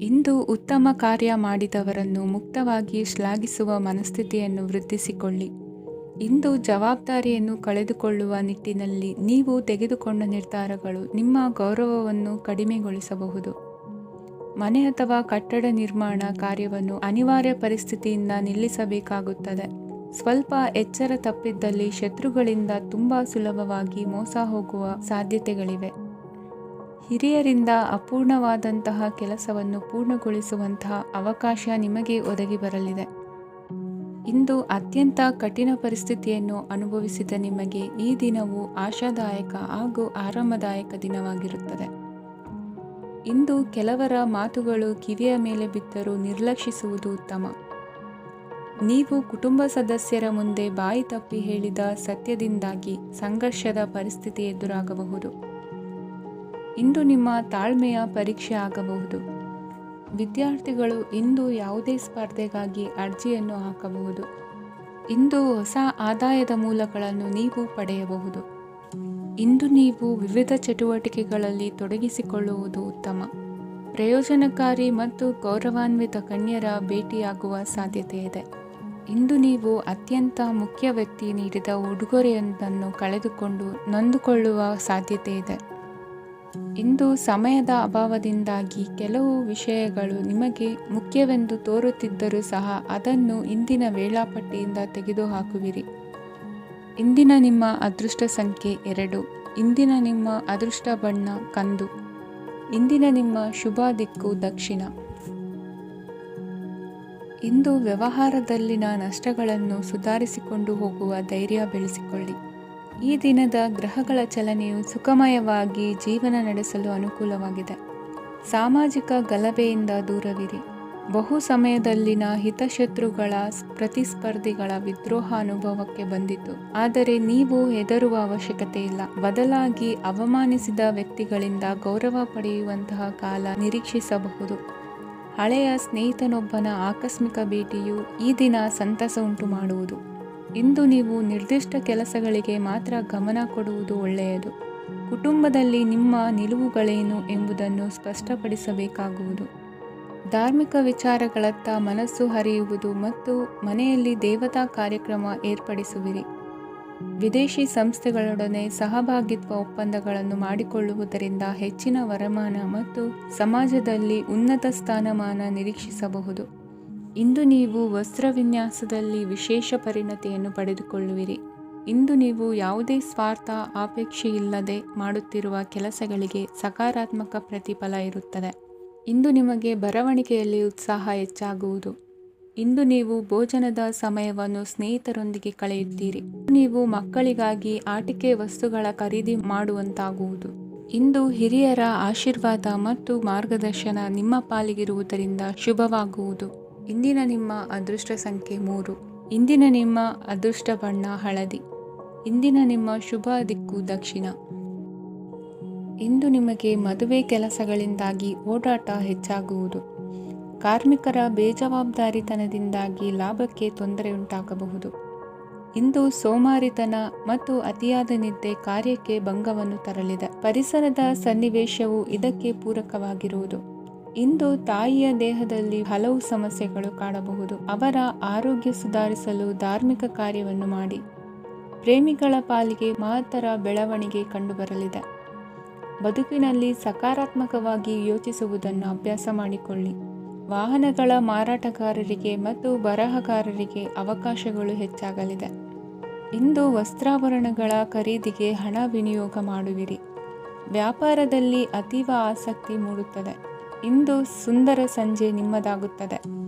ಇಂದು ಉತ್ತಮ ಕಾರ್ಯ ಮಾಡಿದವರನ್ನು ಮುಕ್ತವಾಗಿ ಶ್ಲಾಘಿಸುವ ಮನಸ್ಥಿತಿಯನ್ನು ವೃದ್ಧಿಸಿಕೊಳ್ಳಿ. ಇಂದು ಜವಾಬ್ದಾರಿಯನ್ನು ಕಳೆದುಕೊಳ್ಳುವ ನಿಟ್ಟಿನಲ್ಲಿ ನೀವು ತೆಗೆದುಕೊಂಡ ನಿರ್ಧಾರಗಳು ನಿಮ್ಮ ಗೌರವವನ್ನು ಕಡಿಮೆಗೊಳಿಸಬಹುದು. ಮನೆ ಅಥವಾ ಕಟ್ಟಡ ನಿರ್ಮಾಣ ಕಾರ್ಯವನ್ನು ಅನಿವಾರ್ಯ ಪರಿಸ್ಥಿತಿಯಿಂದ ನಿಲ್ಲಿಸಬೇಕಾಗುತ್ತದೆ. ಸ್ವಲ್ಪ ಎಚ್ಚರ ತಪ್ಪಿದ್ದಲ್ಲಿ ಶತ್ರುಗಳಿಂದ ತುಂಬಾ ಸುಲಭವಾಗಿ ಮೋಸ ಹೋಗುವ ಸಾಧ್ಯತೆಗಳಿವೆ. ಹಿರಿಯರಿಂದ ಅಪೂರ್ಣವಾದಂತಹ ಕೆಲಸವನ್ನು ಪೂರ್ಣಗೊಳಿಸುವಂತಹ ಅವಕಾಶ ನಿಮಗೆ ಒದಗಿ ಬರಲಿದೆ. ಇಂದು ಅತ್ಯಂತ ಕಠಿಣ ಪರಿಸ್ಥಿತಿಯನ್ನು ಅನುಭವಿಸಿದ ನಿಮಗೆ ಈ ದಿನವು ಆಶಾದಾಯಕ ಹಾಗೂ ಆರಾಮದಾಯಕ ದಿನವಾಗಿರುತ್ತದೆ. ಇಂದು ಕೆಲವರ ಮಾತುಗಳು ಕಿವಿಯ ಮೇಲೆ ಬಿದ್ದರೂ ನಿರ್ಲಕ್ಷಿಸುವುದು ಉತ್ತಮ. ನೀವು ಕುಟುಂಬ ಸದಸ್ಯರ ಮುಂದೆ ಬಾಯಿ ತಪ್ಪಿ ಹೇಳಿದ ಸತ್ಯದಿಂದಾಗಿ ಸಂಘರ್ಷದ ಪರಿಸ್ಥಿತಿ ಎದುರಾಗಬಹುದು. ಇಂದು ನಿಮ್ಮ ತಾಳ್ಮೆಯ ಪರೀಕ್ಷೆ ಆಗಬಹುದು. ವಿದ್ಯಾರ್ಥಿಗಳು ಇಂದು ಯಾವುದೇ ಸ್ಪರ್ಧೆಗಾಗಿ ಅರ್ಜಿಯನ್ನು ಹಾಕಬಹುದು. ಇಂದು ಹೊಸ ಆದಾಯದ ಮೂಲಗಳನ್ನು ನೀವು ಪಡೆಯಬಹುದು. ಇಂದು ನೀವು ವಿವಿಧ ಚಟುವಟಿಕೆಗಳಲ್ಲಿ ತೊಡಗಿಸಿಕೊಳ್ಳುವುದು ಉತ್ತಮ. ಪ್ರಯೋಜನಕಾರಿ ಮತ್ತು ಗೌರವಾನ್ವಿತ ಕನ್ಯರ ಭೇಟಿಯಾಗುವ ಸಾಧ್ಯತೆ ಇದೆ. ಇಂದು ನೀವು ಅತ್ಯಂತ ಮುಖ್ಯ ವ್ಯಕ್ತಿ ನೀಡಿದ ಉಡುಗೊರೆಯೊಂದನ್ನು ಕಳೆದುಕೊಂಡು ನೊಂದುಕೊಳ್ಳುವ ಸಾಧ್ಯತೆ ಇದೆ. ಇಂದು ಸಮಯದ ಅಭಾವದಿಂದಾಗಿ ಕೆಲವು ವಿಷಯಗಳು ನಿಮಗೆ ಮುಖ್ಯವೆಂದು ತೋರುತ್ತಿದ್ದರೂ ಸಹ ಅದನ್ನು ಇಂದಿನ ವೇಳಾಪಟ್ಟಿಯಿಂದ ತೆಗೆದುಹಾಕುವಿರಿ. ಇಂದಿನ ನಿಮ್ಮ ಅದೃಷ್ಟ ಸಂಖ್ಯೆ 2. ಇಂದಿನ ನಿಮ್ಮ ಅದೃಷ್ಟ ಬಣ್ಣ ಕಂದು. ಇಂದಿನ ನಿಮ್ಮ ಶುಭ ದಿಕ್ಕು ದಕ್ಷಿಣ. ಇಂದು ವ್ಯವಹಾರದಲ್ಲಿನ ನಷ್ಟಗಳನ್ನು ಸುಧಾರಿಸಿಕೊಂಡು ಹೋಗುವ ಧೈರ್ಯ ಬೆಳೆಸಿಕೊಳ್ಳಿ. ಈ ದಿನದ ಗ್ರಹಗಳ ಚಲನೆಯು ಸುಖಮಯವಾಗಿ ಜೀವನ ನಡೆಸಲು ಅನುಕೂಲವಾಗಿದೆ. ಸಾಮಾಜಿಕ ಗಲಭೆಯಿಂದ ದೂರವಿರಿ. ಬಹು ಸಮಯದಲ್ಲಿನ ಹಿತಶತ್ರುಗಳ ಪ್ರತಿಸ್ಪರ್ಧಿಗಳ ವಿದ್ರೋಹ ಅನುಭವಕ್ಕೆ ಬಂದಿತು. ಆದರೆ ನೀವು ಹೆದರುವ ಅವಶ್ಯಕತೆ ಇಲ್ಲ. ಬದಲಾಗಿ ಅವಮಾನಿಸಿದ ವ್ಯಕ್ತಿಗಳಿಂದ ಗೌರವ ಪಡೆಯುವಂತಹ ಕಾಲ ನಿರೀಕ್ಷಿಸಬಹುದು. ಹಳೆಯ ಸ್ನೇಹಿತನೊಬ್ಬನ ಆಕಸ್ಮಿಕ ಭೇಟಿಯು ಈ ದಿನ ಸಂತಸ ಉಂಟು ಮಾಡುವುದು. ಇಂದು ನೀವು ನಿರ್ದಿಷ್ಟ ಕೆಲಸಗಳಿಗೆ ಮಾತ್ರ ಗಮನ ಕೊಡುವುದು ಒಳ್ಳೆಯದು. ಕುಟುಂಬದಲ್ಲಿ ನಿಮ್ಮ ನಿಲುವುಗಳೇನು ಎಂಬುದನ್ನು ಸ್ಪಷ್ಟಪಡಿಸಬೇಕಾಗುವುದು. ಧಾರ್ಮಿಕ ವಿಚಾರಗಳತ್ತ ಮನಸ್ಸು ಹರಿಯುವುದು ಮತ್ತು ಮನೆಯಲ್ಲಿ ದೇವತಾ ಕಾರ್ಯಕ್ರಮ ಏರ್ಪಡಿಸುವಿರಿ. ವಿದೇಶಿ ಸಂಸ್ಥೆಗಳೊಡನೆ ಸಹಭಾಗಿತ್ವ ಒಪ್ಪಂದಗಳನ್ನು ಮಾಡಿಕೊಳ್ಳುವುದರಿಂದ ಹೆಚ್ಚಿನ ವರಮಾನ ಮತ್ತು ಸಮಾಜದಲ್ಲಿ ಉನ್ನತ ಸ್ಥಾನಮಾನ ನಿರೀಕ್ಷಿಸಬಹುದು. ಇಂದು ನೀವು ವಸ್ತ್ರವಿನ್ಯಾಸದಲ್ಲಿ ವಿಶೇಷ ಪರಿಣತಿಯನ್ನು ಪಡೆದುಕೊಳ್ಳುವಿರಿ. ಇಂದು ನೀವು ಯಾವುದೇ ಸ್ವಾರ್ಥ ಅಪೇಕ್ಷೆಯಿಲ್ಲದೆ ಮಾಡುತ್ತಿರುವ ಕೆಲಸಗಳಿಗೆ ಸಕಾರಾತ್ಮಕ ಪ್ರತಿಫಲ ಇರುತ್ತದೆ. ಇಂದು ನಿಮಗೆ ಬರವಣಿಗೆಯಲ್ಲಿ ಉತ್ಸಾಹ ಹೆಚ್ಚಾಗುವುದು. ಇಂದು ನೀವು ಭೋಜನದ ಸಮಯವನ್ನು ಸ್ನೇಹಿತರೊಂದಿಗೆ ಕಳೆಯುತ್ತೀರಿ. ನೀವು ಮಕ್ಕಳಿಗಾಗಿ ಆಟಿಕೆ ವಸ್ತುಗಳ ಖರೀದಿ ಮಾಡುವಂತಾಗುವುದು. ಇಂದು ಹಿರಿಯರ ಆಶೀರ್ವಾದ ಮತ್ತು ಮಾರ್ಗದರ್ಶನ ನಿಮ್ಮ ಪಾಲಿಗಿರುವುದರಿಂದ ಶುಭವಾಗುವುದು. ಇಂದಿನ ನಿಮ್ಮ ಅದೃಷ್ಟ ಸಂಖ್ಯೆ 3. ಇಂದಿನ ನಿಮ್ಮ ಅದೃಷ್ಟ ಬಣ್ಣ ಹಳದಿ. ಇಂದಿನ ನಿಮ್ಮ ಶುಭ ದಿಕ್ಕು ದಕ್ಷಿಣ. ಇಂದು ನಿಮಗೆ ಮದುವೆ ಕೆಲಸಗಳಿಂದಾಗಿ ಓಡಾಟ ಹೆಚ್ಚಾಗುವುದು. ಕಾರ್ಮಿಕರ ಬೇಜವಾಬ್ದಾರಿತನದಿಂದಾಗಿ ಲಾಭಕ್ಕೆ ತೊಂದರೆಯುಂಟಾಗಬಹುದು. ಇಂದು ಸೋಮಾರಿತನ ಮತ್ತು ಅತಿಯಾದ ನಿದ್ದೆ ಕಾರ್ಯಕ್ಕೆ ಭಂಗವನ್ನು ತರಲಿದೆ. ಪರಿಸರದ ಸನ್ನಿವೇಶವು ಇದಕ್ಕೆ ಪೂರಕವಾಗಿರುವುದು. ಇಂದು ತಾಯಿಯ ದೇಹದಲ್ಲಿ ಹಲವು ಸಮಸ್ಯೆಗಳು ಕಾಣಬಹುದು. ಅವರ ಆರೋಗ್ಯ ಸುಧಾರಿಸಲು ಧಾರ್ಮಿಕ ಕಾರ್ಯವನ್ನು ಮಾಡಿ. ಪ್ರೇಮಿಗಳ ಪಾಲಿಗೆ ಮಹತ್ತರ ಬೆಳವಣಿಗೆ ಕಂಡುಬರಲಿದೆ. ಬದುಕಿನಲ್ಲಿ ಸಕಾರಾತ್ಮಕವಾಗಿ ಯೋಚಿಸುವುದನ್ನು ಅಭ್ಯಾಸ ಮಾಡಿಕೊಳ್ಳಿ. ವಾಹನಗಳ ಮಾರಾಟಗಾರರಿಗೆ ಮತ್ತು ಬರಹಗಾರರಿಗೆ ಅವಕಾಶಗಳು ಹೆಚ್ಚಾಗಲಿದೆ. ಇಂದು ವಸ್ತ್ರಾಭರಣಗಳ ಖರೀದಿಗೆ ಹಣ ವಿನಿಯೋಗ ಮಾಡುವಿರಿ. ವ್ಯಾಪಾರದಲ್ಲಿ ಅತೀವ ಆಸಕ್ತಿ ಮೂಡುತ್ತದೆ. ಇಂದು ಸುಂದರ ಸಂಜೆ ನಿಮ್ಮದಾಗುತ್ತದೆ.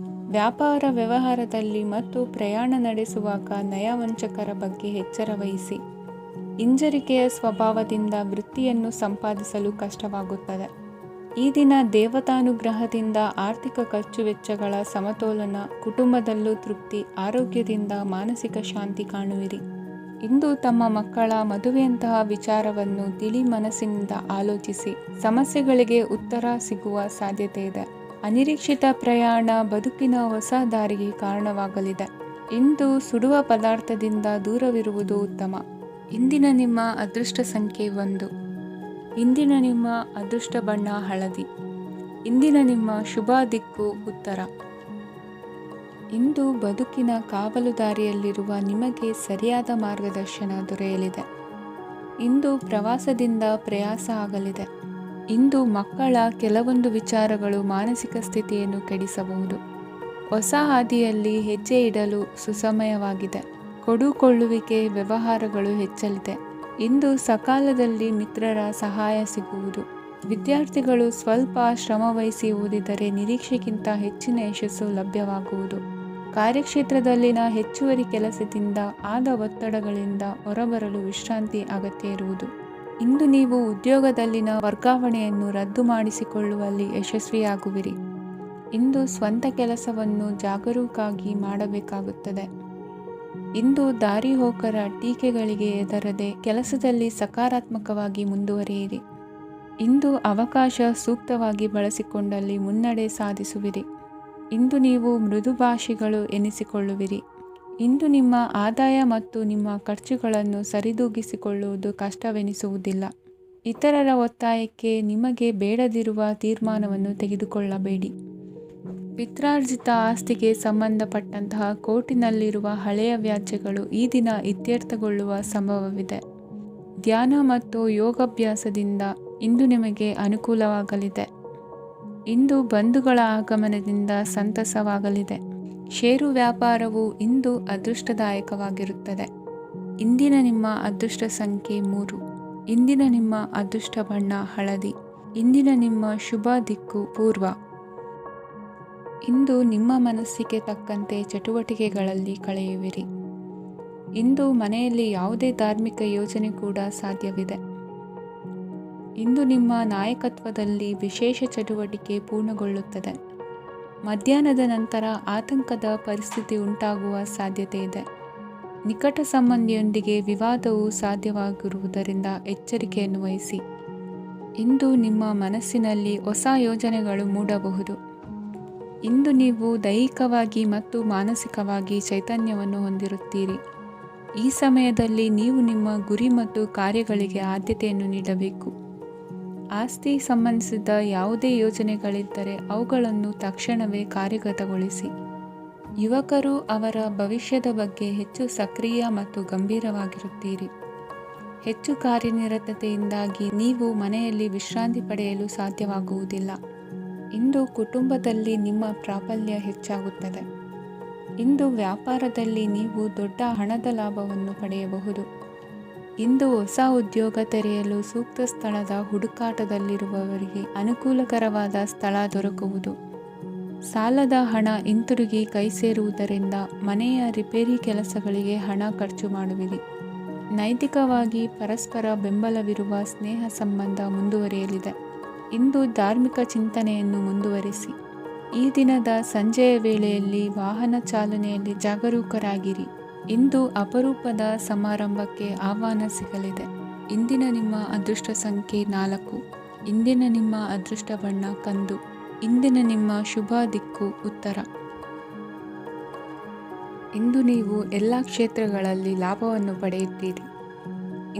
ವ್ಯಾಪಾರ ವ್ಯವಹಾರದಲ್ಲಿ ಮತ್ತು ಪ್ರಯಾಣ ನಡೆಸುವಾಗ ನಯವಂಚಕರ ಬಗ್ಗೆ ಎಚ್ಚರ ವಹಿಸಿ. ಹಿಂಜರಿಕೆಯ ಸ್ವಭಾವದಿಂದ ವೃತ್ತಿಯನ್ನು ಸಂಪಾದಿಸಲು ಕಷ್ಟವಾಗುತ್ತದೆ. ಈ ದಿನ ದೇವತಾನುಗ್ರಹದಿಂದ ಆರ್ಥಿಕ ಖರ್ಚು ವೆಚ್ಚಗಳ ಸಮತೋಲನ, ಕುಟುಂಬದಲ್ಲೂ ತೃಪ್ತಿ, ಆರೋಗ್ಯದಿಂದ ಮಾನಸಿಕ ಶಾಂತಿ ಕಾಣುವಿರಿ. ಇಂದು ತಮ್ಮ ಮಕ್ಕಳ ಮದುವೆಯಂತಹ ವಿಚಾರವನ್ನು ತಿಳಿ ಮನಸ್ಸಿನಿಂದ ಆಲೋಚಿಸಿ ಸಮಸ್ಯೆಗಳಿಗೆ ಉತ್ತರ ಸಿಗುವ ಸಾಧ್ಯತೆ ಇದೆ. ಅನಿರೀಕ್ಷಿತ ಪ್ರಯಾಣ ಬದುಕಿನ ಹೊಸ ದಾರಿಗೆ ಕಾರಣವಾಗಲಿದೆ. ಇಂದು ಸುಡುವ ಪದಾರ್ಥದಿಂದ ದೂರವಿರುವುದು ಉತ್ತಮ. ಇಂದಿನ ನಿಮ್ಮ ಅದೃಷ್ಟ ಸಂಖ್ಯೆ 1. ಇಂದಿನ ನಿಮ್ಮ ಅದೃಷ್ಟ ಬಣ್ಣ ಹಳದಿ. ಇಂದಿನ ನಿಮ್ಮ ಶುಭ ದಿಕ್ಕು ಉತ್ತರ. ಇಂದು ಬದುಕಿನ ಕಾವಲುದಾರಿಯಲ್ಲಿರುವ ನಿಮಗೆ ಸರಿಯಾದ ಮಾರ್ಗದರ್ಶನ ದೊರೆಯಲಿದೆ. ಇಂದು ಪ್ರವಾಸದಿಂದ ಪ್ರಯಾಸ ಆಗಲಿದೆ. ಇಂದು ಮಕ್ಕಳ ಕೆಲವೊಂದು ವಿಚಾರಗಳು ಮಾನಸಿಕ ಸ್ಥಿತಿಯನ್ನು ಕೆಡಿಸಬಹುದು. ಹೊಸ ಹಾದಿಯಲ್ಲಿ ಹೆಜ್ಜೆ ಇಡಲು ಸುಸಮಯವಾಗಿದೆ. ಕೊಡುಕೊಳ್ಳುವಿಕೆ ವ್ಯವಹಾರಗಳು ಹೆಚ್ಚಲಿದೆ. ಇಂದು ಸಕಾಲದಲ್ಲಿ ಮಿತ್ರರ ಸಹಾಯ ಸಿಗುವುದು. ವಿದ್ಯಾರ್ಥಿಗಳು ಸ್ವಲ್ಪ ಶ್ರಮವಹಿಸಿ ಓದಿದರೆ ನಿರೀಕ್ಷೆಗಿಂತ ಹೆಚ್ಚಿನ ಯಶಸ್ಸು ಲಭ್ಯವಾಗುವುದು. ಕಾರ್ಯಕ್ಷೇತ್ರದಲ್ಲಿನ ಹೆಚ್ಚುವರಿ ಕೆಲಸದಿಂದ ಆದ ಒತ್ತಡಗಳಿಂದ ಹೊರಬರಲು ವಿಶ್ರಾಂತಿ ಅಗತ್ಯ ಇರುವುದು. ಇಂದು ನೀವು ಉದ್ಯೋಗದಲ್ಲಿನ ವರ್ಗಾವಣೆಯನ್ನು ರದ್ದು ಮಾಡಿಸಿಕೊಳ್ಳುವಲ್ಲಿ ಯಶಸ್ವಿಯಾಗುವಿರಿ. ಇಂದು ಸ್ವಂತ ಕೆಲಸವನ್ನು ಜಾಗರೂಕರಾಗಿ ಮಾಡಬೇಕಾಗುತ್ತದೆ. ಇಂದು ದಾರಿಹೋಕರ ಟೀಕೆಗಳಿಗೆ ಹೆದರದೆ ಕೆಲಸದಲ್ಲಿ ಸಕಾರಾತ್ಮಕವಾಗಿ ಮುಂದುವರಿಯಿರಿ. ಇಂದು ಅವಕಾಶ ಸೂಕ್ತವಾಗಿ ಬಳಸಿಕೊಂಡಲ್ಲಿ ಮುನ್ನಡೆ ಸಾಧಿಸುವಿರಿ. ಇಂದು ನೀವು ಮೃದುಭಾಷಿಗಳು ಎನಿಸಿಕೊಳ್ಳುವಿರಿ. ಇಂದು ನಿಮ್ಮ ಆದಾಯ ಮತ್ತು ನಿಮ್ಮ ಖರ್ಚುಗಳನ್ನು ಸರಿದೂಗಿಸಿಕೊಳ್ಳುವುದು ಕಷ್ಟವೆನಿಸುವುದಿಲ್ಲ. ಇತರರ ಒತ್ತಾಯಕ್ಕೆ ನಿಮಗೆ ಬೇಡದಿರುವ ತೀರ್ಮಾನವನ್ನು ತೆಗೆದುಕೊಳ್ಳಬೇಡಿ. ಪಿತ್ರಾರ್ಜಿತ ಆಸ್ತಿಗೆ ಸಂಬಂಧಪಟ್ಟಂತಹ ಕೋರ್ಟಿನಲ್ಲಿರುವ ಹಳೆಯ ವ್ಯಾಜ್ಯಗಳು ಈ ದಿನ ಇತ್ಯರ್ಥಗೊಳ್ಳುವ ಸಂಭವವಿದೆ. ಧ್ಯಾನ ಮತ್ತು ಯೋಗಾಭ್ಯಾಸದಿಂದ ಇಂದು ನಿಮಗೆ ಅನುಕೂಲವಾಗಲಿದೆ. ಇಂದು ಬಂಧುಗಳ ಆಗಮನದಿಂದ ಸಂತಸವಾಗಲಿದೆ. ಷೇರು ವ್ಯಾಪಾರವು ಇಂದು ಅದೃಷ್ಟದಾಯಕವಾಗಿರುತ್ತದೆ. ಇಂದಿನ ನಿಮ್ಮ ಅದೃಷ್ಟ ಸಂಖ್ಯೆ 3. ಇಂದಿನ ನಿಮ್ಮ ಅದೃಷ್ಟ ಬಣ್ಣ ಹಳದಿ. ಇಂದಿನ ನಿಮ್ಮ ಶುಭ ದಿಕ್ಕು ಪೂರ್ವ. ಇಂದು ನಿಮ್ಮ ಮನಸ್ಸಿಗೆ ತಕ್ಕಂತೆ ಚಟುವಟಿಕೆಗಳಲ್ಲಿ ಕಳೆಯುವಿರಿ. ಇಂದು ಮನೆಯಲ್ಲಿ ಯಾವುದೇ ಧಾರ್ಮಿಕ ಯೋಜನೆ ಕೂಡ ಸಾಧ್ಯವಿದೆ. ಇಂದು ನಿಮ್ಮ ನಾಯಕತ್ವದಲ್ಲಿ ವಿಶೇಷ ಚಟುವಟಿಕೆ ಪೂರ್ಣಗೊಳ್ಳುತ್ತದೆ. ಮಧ್ಯಾಹ್ನದ ನಂತರ ಆತಂಕದ ಪರಿಸ್ಥಿತಿ ಉಂಟಾಗುವ ಸಾಧ್ಯತೆ ಇದೆ. ನಿಕಟ ಸಂಬಂಧಿಯೊಂದಿಗೆ ವಿವಾದವು ಸಾಧ್ಯವಾಗಿರುವುದರಿಂದ ಎಚ್ಚರಿಕೆಯನ್ನು ವಹಿಸಿ. ಇಂದು ನಿಮ್ಮ ಮನಸ್ಸಿನಲ್ಲಿ ಹೊಸ ಯೋಜನೆಗಳು ಮೂಡಬಹುದು. ಇಂದು ನೀವು ದೈಹಿಕವಾಗಿ ಮತ್ತು ಮಾನಸಿಕವಾಗಿ ಚೈತನ್ಯವನ್ನು ಹೊಂದಿರುತ್ತೀರಿ. ಈ ಸಮಯದಲ್ಲಿ ನೀವು ನಿಮ್ಮ ಗುರಿ ಮತ್ತು ಕಾರ್ಯಗಳಿಗೆ ಆದ್ಯತೆಯನ್ನು ನೀಡಬೇಕು. ಆಸ್ತಿ ಸಂಬಂಧಿಸಿದ ಯಾವುದೇ ಯೋಜನೆಗಳಿದ್ದರೆ ಅವುಗಳನ್ನು ತಕ್ಷಣವೇ ಕಾರ್ಯಗತಗೊಳಿಸಿ. ಯುವಕರು ಅವರ ಭವಿಷ್ಯದ ಬಗ್ಗೆ ಹೆಚ್ಚು ಸಕ್ರಿಯ ಮತ್ತು ಗಂಭೀರವಾಗಿರುತ್ತೀರಿ. ಹೆಚ್ಚು ಕಾರ್ಯನಿರತತೆಯಿಂದಾಗಿ ನೀವು ಮನೆಯಲ್ಲಿ ವಿಶ್ರಾಂತಿ ಪಡೆಯಲು ಸಾಧ್ಯವಾಗುವುದಿಲ್ಲ. ಇಂದು ಕುಟುಂಬದಲ್ಲಿ ನಿಮ್ಮ ಪ್ರಾಬಲ್ಯ ಹೆಚ್ಚಾಗುತ್ತದೆ. ಇಂದು ವ್ಯಾಪಾರದಲ್ಲಿ ನೀವು ದೊಡ್ಡ ಹಣದ ಲಾಭವನ್ನು ಪಡೆಯಬಹುದು. ಇಂದು ಹೊಸ ಉದ್ಯೋಗ ತೆರೆಯಲು ಸೂಕ್ತ ಸ್ಥಳದ ಹುಡುಕಾಟದಲ್ಲಿರುವವರಿಗೆ ಅನುಕೂಲಕರವಾದ ಸ್ಥಳ ದೊರಕುವುದು. ಸಾಲದ ಹಣ ಹಿಂತಿರುಗಿ ಕೈ ಸೇರುವುದರಿಂದ ಮನೆಯ ರಿಪೇರಿ ಕೆಲಸಗಳಿಗೆ ಹಣ ಖರ್ಚು ಮಾಡುವಿರಿ. ನೈತಿಕವಾಗಿ ಪರಸ್ಪರ ಬೆಂಬಲವಿರುವ ಸ್ನೇಹ ಸಂಬಂಧ ಮುಂದುವರಿಯಲಿದೆ. ಇಂದು ಧಾರ್ಮಿಕ ಚಿಂತನೆಯನ್ನು ಮುಂದುವರಿಸಿ. ಈ ದಿನದ ಸಂಜೆಯ ವೇಳೆಯಲ್ಲಿ ವಾಹನ ಚಾಲನೆಯಲ್ಲಿ ಜಾಗರೂಕರಾಗಿರಿ. ಇಂದು ಅಪರೂಪದ ಸಮಾರಂಭಕ್ಕೆ ಆಹ್ವಾನ ಸಿಗಲಿದೆ. ಇಂದಿನ ನಿಮ್ಮ ಅದೃಷ್ಟ ಸಂಖ್ಯೆ 4. ಇಂದಿನ ನಿಮ್ಮ ಅದೃಷ್ಟ ಬಣ್ಣ ಕಂದು. ಇಂದಿನ ನಿಮ್ಮ ಶುಭ ದಿಕ್ಕು ಉತ್ತರ. ಇಂದು ನೀವು ಎಲ್ಲ ಕ್ಷೇತ್ರಗಳಲ್ಲಿ ಲಾಭವನ್ನು ಪಡೆಯುತ್ತೀರಿ.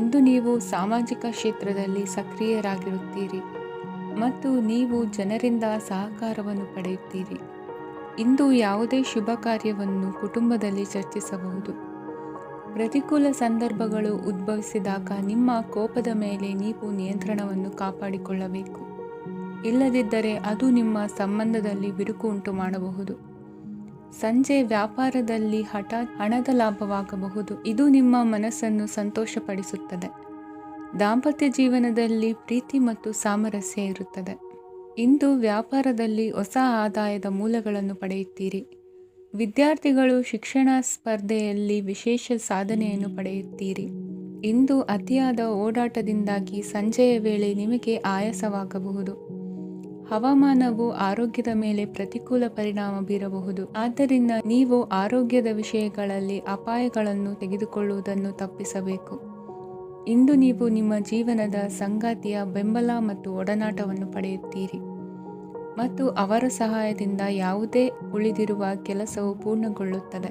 ಇಂದು ನೀವು ಸಾಮಾಜಿಕ ಕ್ಷೇತ್ರದಲ್ಲಿ ಸಕ್ರಿಯರಾಗಿರುತ್ತೀರಿ ಮತ್ತು ನೀವು ಜನರಿಂದ ಸಹಕಾರವನ್ನು ಪಡೆಯುತ್ತೀರಿ. ಇಂದು ಯಾವುದೇ ಶುಭ ಕಾರ್ಯವನ್ನು ಕುಟುಂಬದಲ್ಲಿ ಚರ್ಚಿಸಬಹುದು. ಪ್ರತಿಕೂಲ ಸಂದರ್ಭಗಳು ಉದ್ಭವಿಸಿದಾಗ ನಿಮ್ಮ ಕೋಪದ ಮೇಲೆ ನೀವು ನಿಯಂತ್ರಣವನ್ನು ಕಾಪಾಡಿಕೊಳ್ಳಬೇಕು. ಇಲ್ಲದಿದ್ದರೆ ಅದು ನಿಮ್ಮ ಸಂಬಂಧದಲ್ಲಿ ಬಿರುಕು ಉಂಟು ಮಾಡಬಹುದು. ಸಂಜೆ ವ್ಯಾಪಾರದಲ್ಲಿ ಹಠಾತ್ ಹಣದ ಲಾಭವಾಗಬಹುದು. ಇದು ನಿಮ್ಮ ಮನಸ್ಸನ್ನು ಸಂತೋಷಪಡಿಸುತ್ತದೆ. ದಾಂಪತ್ಯ ಜೀವನದಲ್ಲಿ ಪ್ರೀತಿ ಮತ್ತು ಸಾಮರಸ್ಯ ಇರುತ್ತದೆ. ಇಂದು ವ್ಯಾಪಾರದಲ್ಲಿ ಹೊಸ ಆದಾಯದ ಮೂಲಗಳನ್ನು ಪಡೆಯುತ್ತೀರಿ. ವಿದ್ಯಾರ್ಥಿಗಳು ಶಿಕ್ಷಣ ಸ್ಪರ್ಧೆಯಲ್ಲಿ ವಿಶೇಷ ಸಾಧನೆಯನ್ನು ಪಡೆಯುತ್ತೀರಿ. ಇಂದು ಅತಿಯಾದ ಓಡಾಟದಿಂದಾಗಿ ಸಂಜೆಯ ವೇಳೆ ನಿಮಗೆ ಆಯಾಸವಾಗಬಹುದು. ಹವಾಮಾನವು ಆರೋಗ್ಯದ ಮೇಲೆ ಪ್ರತಿಕೂಲ ಪರಿಣಾಮ ಬೀರಬಹುದು. ಆದ್ದರಿಂದ ನೀವು ಆರೋಗ್ಯದ ವಿಷಯಗಳಲ್ಲಿ ಅಪಾಯಗಳನ್ನು ತೆಗೆದುಕೊಳ್ಳುವುದನ್ನು ತಪ್ಪಿಸಬೇಕು. ಇಂದು ನೀವು ನಿಮ್ಮ ಜೀವನದ ಸಂಗಾತಿಯ ಬೆಂಬಲ ಮತ್ತು ಒಡನಾಟವನ್ನು ಪಡೆಯುತ್ತೀರಿ ಮತ್ತು ಅವರ ಸಹಾಯದಿಂದ ಯಾವುದೇ ಉಳಿದಿರುವ ಕೆಲಸವು ಪೂರ್ಣಗೊಳ್ಳುತ್ತದೆ.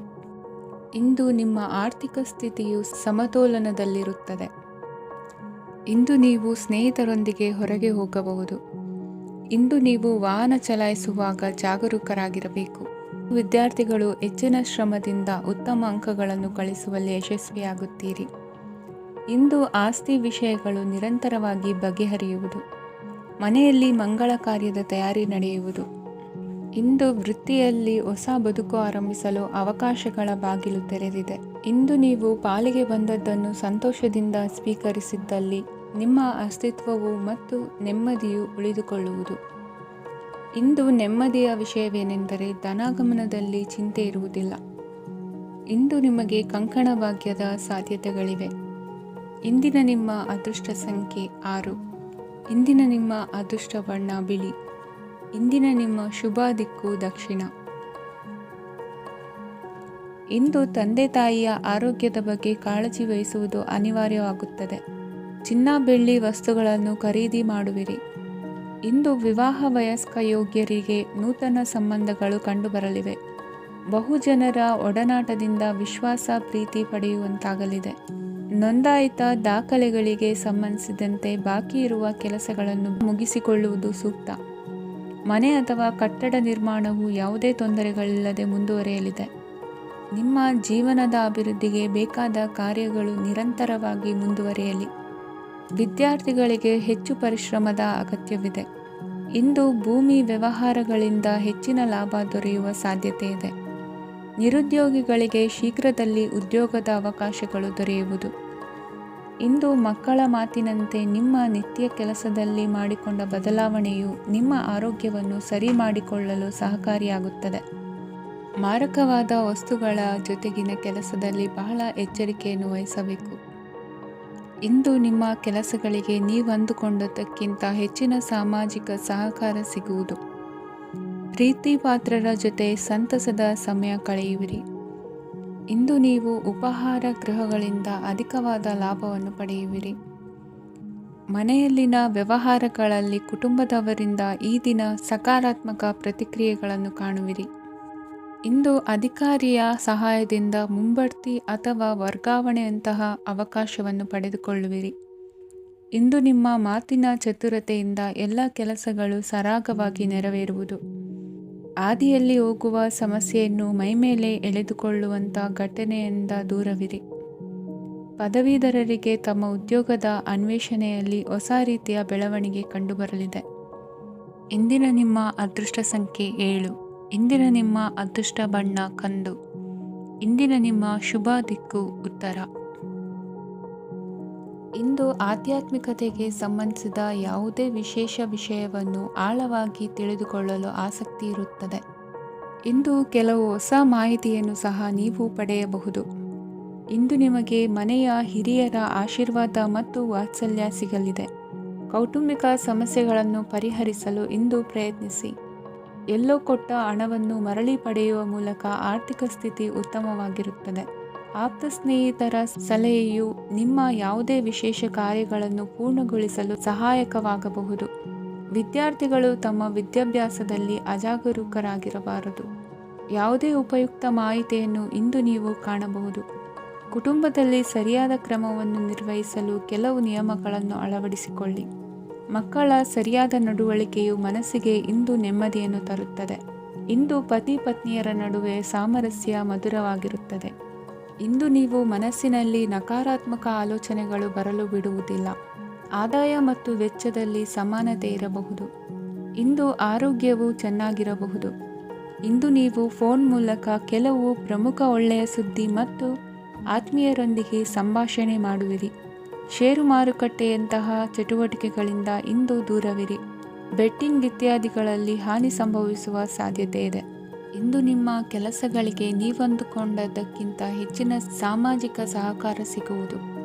ಇಂದು ನಿಮ್ಮ ಆರ್ಥಿಕ ಸ್ಥಿತಿಯು ಸಮತೋಲನದಲ್ಲಿರುತ್ತದೆ. ಇಂದು ನೀವು ಸ್ನೇಹಿತರೊಂದಿಗೆ ಹೊರಗೆ ಹೋಗಬಹುದು. ಇಂದು ನೀವು ವಾಹನ ಚಲಾಯಿಸುವಾಗ ಜಾಗರೂಕರಾಗಿರಬೇಕು. ವಿದ್ಯಾರ್ಥಿಗಳು ಹೆಚ್ಚಿನ ಶ್ರಮದಿಂದ ಉತ್ತಮ ಅಂಕಗಳನ್ನು ಗಳಿಸುವಲ್ಲಿ ಯಶಸ್ವಿಯಾಗುತ್ತೀರಿ. ಇಂದು ಆಸ್ತಿ ವಿಷಯಗಳು ನಿರಂತರವಾಗಿ ಬಗೆಹರಿಯುವುದು. ಮನೆಯಲ್ಲಿ ಮಂಗಳ ಕಾರ್ಯದ ತಯಾರಿ ನಡೆಯುವುದು. ಇಂದು ವೃತ್ತಿಯಲ್ಲಿ ಹೊಸ ಬದುಕು ಆರಂಭಿಸಲು ಅವಕಾಶಗಳ ಬಾಗಿಲು ತೆರೆದಿದೆ. ಇಂದು ನೀವು ಪಾಲಿಗೆ ಬಂದದ್ದನ್ನು ಸಂತೋಷದಿಂದ ಸ್ವೀಕರಿಸಿದ್ದಲ್ಲಿ ನಿಮ್ಮ ಅಸ್ತಿತ್ವವು ಮತ್ತು ನೆಮ್ಮದಿಯು ಉಳಿದುಕೊಳ್ಳುವುದು. ಇಂದು ನೆಮ್ಮದಿಯ ವಿಷಯವೇನೆಂದರೆ ಧನಾಗಮನದಲ್ಲಿ ಚಿಂತೆ ಇರುವುದಿಲ್ಲ. ಇಂದು ನಿಮಗೆ ಕಂಕಣ ಭಾಗ್ಯದ ಸಾಧ್ಯತೆಗಳಿವೆ. ಇಂದಿನ ನಿಮ್ಮ ಅದೃಷ್ಟ ಸಂಖ್ಯೆ 6. ಇಂದಿನ ನಿಮ್ಮ ಅದೃಷ್ಟ ಬಣ್ಣ ಬಿಳಿ. ಇಂದಿನ ನಿಮ್ಮ ಶುಭ ದಿಕ್ಕು ದಕ್ಷಿಣ. ಇಂದು ತಂದೆ ತಾಯಿಯ ಆರೋಗ್ಯದ ಬಗ್ಗೆ ಕಾಳಜಿ ವಹಿಸುವುದು ಅನಿವಾರ್ಯವಾಗುತ್ತದೆ. ಚಿನ್ನ ಬೆಳ್ಳಿ ವಸ್ತುಗಳನ್ನು ಖರೀದಿ ಮಾಡುವಿರಿ. ಇಂದು ವಿವಾಹ ವಯಸ್ಕ ಯೋಗ್ಯರಿಗೆ ನೂತನ ಸಂಬಂಧಗಳು ಕಂಡುಬರಲಿವೆ. ಬಹುಜನರ ಒಡನಾಟದಿಂದ ವಿಶ್ವಾಸ ಪ್ರೀತಿ ಪಡೆಯುವಂತಾಗಲಿದೆ. ನೋಂದಾಯಿತ ದಾಖಲೆಗಳಿಗೆ ಸಂಬಂಧಿಸಿದಂತೆ ಬಾಕಿ ಇರುವ ಕೆಲಸಗಳನ್ನು ಮುಗಿಸಿಕೊಳ್ಳುವುದು ಸೂಕ್ತ. ಮನೆ ಅಥವಾ ಕಟ್ಟಡ ನಿರ್ಮಾಣವು ಯಾವುದೇ ತೊಂದರೆಗಳಿಲ್ಲದೆ ಮುಂದುವರಿಯಲಿದೆ. ನಿಮ್ಮ ಜೀವನದ ಅಭಿವೃದ್ಧಿಗೆ ಬೇಕಾದ ಕಾರ್ಯಗಳು ನಿರಂತರವಾಗಿ ಮುಂದುವರಿಯಲಿ. ವಿದ್ಯಾರ್ಥಿಗಳಿಗೆ ಹೆಚ್ಚು ಪರಿಶ್ರಮದ ಅಗತ್ಯವಿದೆ. ಇಂದು ಭೂಮಿ ವ್ಯವಹಾರಗಳಿಂದ ಹೆಚ್ಚಿನ ಲಾಭ ದೊರೆಯುವ ಸಾಧ್ಯತೆ ಇದೆ. ನಿರುದ್ಯೋಗಿಗಳಿಗೆ ಶೀಘ್ರದಲ್ಲಿ ಉದ್ಯೋಗದ ಅವಕಾಶಗಳು ದೊರೆಯುವುದು. ಇಂದು ಮಕ್ಕಳ ಮಾತಿನಂತೆ ನಿಮ್ಮ ನಿತ್ಯ ಕೆಲಸದಲ್ಲಿ ಮಾಡಿಕೊಂಡ ಬದಲಾವಣೆಯು ನಿಮ್ಮ ಆರೋಗ್ಯವನ್ನು ಸರಿ ಮಾಡಿಕೊಳ್ಳಲು ಸಹಕಾರಿಯಾಗುತ್ತದೆ. ಮಾರಕವಾದ ವಸ್ತುಗಳ ಜೊತೆಗಿನ ಕೆಲಸದಲ್ಲಿ ಬಹಳ ಎಚ್ಚರಿಕೆಯನ್ನು ವಹಿಸಬೇಕು. ಇಂದು ನಿಮ್ಮ ಕೆಲಸಗಳಿಗೆ ನೀವು ಅಂದುಕೊಂಡದ್ದಕ್ಕಿಂತ ಹೆಚ್ಚಿನ ಸಾಮಾಜಿಕ ಸಹಕಾರ ಸಿಗುವುದು. ಪ್ರೀತಿ ಪಾತ್ರರ ಜೊತೆ ಸಂತಸದ ಸಮಯ ಕಳೆಯುವಿರಿ. ಇಂದು ನೀವು ಉಪಹಾರ ಗೃಹಗಳಿಂದ ಅಧಿಕವಾದ ಲಾಭವನ್ನು ಪಡೆಯುವಿರಿ. ಮನೆಯಲ್ಲಿನ ವ್ಯವಹಾರಗಳಲ್ಲಿ ಕುಟುಂಬದವರಿಂದ ಈ ದಿನ ಸಕಾರಾತ್ಮಕ ಪ್ರತಿಕ್ರಿಯೆಗಳನ್ನು ಕಾಣುವಿರಿ. ಇಂದು ಅಧಿಕಾರಿಯ ಸಹಾಯದಿಂದ ಮುಂಬಡ್ತಿ ಅಥವಾ ವರ್ಗಾವಣೆಯಂತಹ ಅವಕಾಶವನ್ನು ಪಡೆದುಕೊಳ್ಳುವಿರಿ. ಇಂದು ನಿಮ್ಮ ಮಾತಿನ ಚತುರತೆಯಿಂದ ಎಲ್ಲ ಕೆಲಸಗಳು ಸರಾಗವಾಗಿ ನೆರವೇರುವುದು. ಹಾದಿಯಲ್ಲಿ ಹೋಗುವ ಸಮಸ್ಯೆಯನ್ನು ಮೈಮೇಲೆ ಎಳೆದುಕೊಳ್ಳುವಂಥ ಘಟನೆಯಿಂದ ದೂರವಿರಿ. ಪದವೀಧರರಿಗೆ ತಮ್ಮ ಉದ್ಯೋಗದ ಅನ್ವೇಷಣೆಯಲ್ಲಿ ಹೊಸ ರೀತಿಯ ಬೆಳವಣಿಗೆ ಕಂಡುಬರಲಿದೆ. ಇಂದಿನ ನಿಮ್ಮ ಅದೃಷ್ಟ ಸಂಖ್ಯೆ 7. ಇಂದಿನ ನಿಮ್ಮ ಅದೃಷ್ಟ ಬಣ್ಣ ಕಂದು. ಇಂದಿನ ನಿಮ್ಮ ಶುಭ ದಿಕ್ಕು ಉತ್ತರ. ಇಂದು ಆಧ್ಯಾತ್ಮಿಕತೆಗೆ ಸಂಬಂಧಿಸಿದ ಯಾವುದೇ ವಿಶೇಷ ವಿಷಯವನ್ನು ಆಳವಾಗಿ ತಿಳಿದುಕೊಳ್ಳಲು ಆಸಕ್ತಿ ಇರುತ್ತದೆ. ಇಂದು ಕೆಲವು ಹೊಸ ಮಾಹಿತಿಯನ್ನು ಸಹ ನೀವು ಪಡೆಯಬಹುದು. ಇಂದು ನಿಮಗೆ ಮನೆಯ ಹಿರಿಯರ ಆಶೀರ್ವಾದ ಮತ್ತು ವಾತ್ಸಲ್ಯ ಸಿಗಲಿದೆ. ಕೌಟುಂಬಿಕ ಸಮಸ್ಯೆಗಳನ್ನು ಪರಿಹರಿಸಲು ಇಂದು ಪ್ರಯತ್ನಿಸಿ. ಎಲ್ಲೋ ಕೊಟ್ಟ ಹಣವನ್ನು ಮರಳಿ ಪಡೆಯುವ ಮೂಲಕ ಆರ್ಥಿಕ ಸ್ಥಿತಿ ಉತ್ತಮವಾಗಿರುತ್ತದೆ. ಆಪ್ತ ಸ್ನೇಹಿತರ ಸಲಹೆಯು ನಿಮ್ಮ ಯಾವುದೇ ವಿಶೇಷ ಕಾರ್ಯಗಳನ್ನು ಪೂರ್ಣಗೊಳಿಸಲು ಸಹಾಯಕವಾಗಬಹುದು. ವಿದ್ಯಾರ್ಥಿಗಳು ತಮ್ಮ ವಿದ್ಯಾಭ್ಯಾಸದಲ್ಲಿ ಅಜಾಗರೂಕರಾಗಿರಬಾರದು. ಯಾವುದೇ ಉಪಯುಕ್ತ ಮಾಹಿತಿಯನ್ನು ಇಂದು ನೀವು ಕಾಣಬಹುದು. ಕುಟುಂಬದಲ್ಲಿ ಸರಿಯಾದ ಕ್ರಮವನ್ನು ನಿರ್ವಹಿಸಲು ಕೆಲವು ನಿಯಮಗಳನ್ನು ಅಳವಡಿಸಿಕೊಳ್ಳಿ. ಮಕ್ಕಳ ಸರಿಯಾದ ನಡವಳಿಕೆಯು ಮನಸ್ಸಿಗೆ ಇಂದು ನೆಮ್ಮದಿಯನ್ನು ತರುತ್ತದೆ. ಇಂದು ಪತಿ ಪತ್ನಿಯರ ನಡುವೆ ಸಾಮರಸ್ಯ ಮಧುರವಾಗಿರುತ್ತದೆ. ಇಂದು ನೀವು ಮನಸ್ಸಿನಲ್ಲಿ ನಕಾರಾತ್ಮಕ ಆಲೋಚನೆಗಳು ಬರಲು ಬಿಡುವುದಿಲ್ಲ. ಆದಾಯ ಮತ್ತು ವೆಚ್ಚದಲ್ಲಿ ಸಮಾನತೆ ಇರಬಹುದು. ಇಂದು ಆರೋಗ್ಯವು ಚೆನ್ನಾಗಿರಬಹುದು. ಇಂದು ನೀವು ಫೋನ್ ಮೂಲಕ ಕೆಲವು ಪ್ರಮುಖ ಒಳ್ಳೆಯ ಸುದ್ದಿ ಮತ್ತು ಆತ್ಮೀಯರೊಂದಿಗೆ ಸಂಭಾಷಣೆ ಮಾಡುವಿರಿ. ಷೇರು ಮಾರುಕಟ್ಟೆಯಂತಹ ಚಟುವಟಿಕೆಗಳಿಂದ ಇಂದು ದೂರವಿರಿ. ಬೆಟ್ಟಿಂಗ್ ಇತ್ಯಾದಿಗಳಲ್ಲಿ ಹಾನಿ ಸಂಭವಿಸುವ ಸಾಧ್ಯತೆ ಇದೆ. ಇಂದು ನಿಮ್ಮ ಕೆಲಸಗಳಿಗೆ ನೀವಂದುಕೊಂಡದ್ದಕ್ಕಿಂತ ಹೆಚ್ಚಿನ ಸಾಮಾಜಿಕ ಸಹಕಾರ ಸಿಗುವುದು.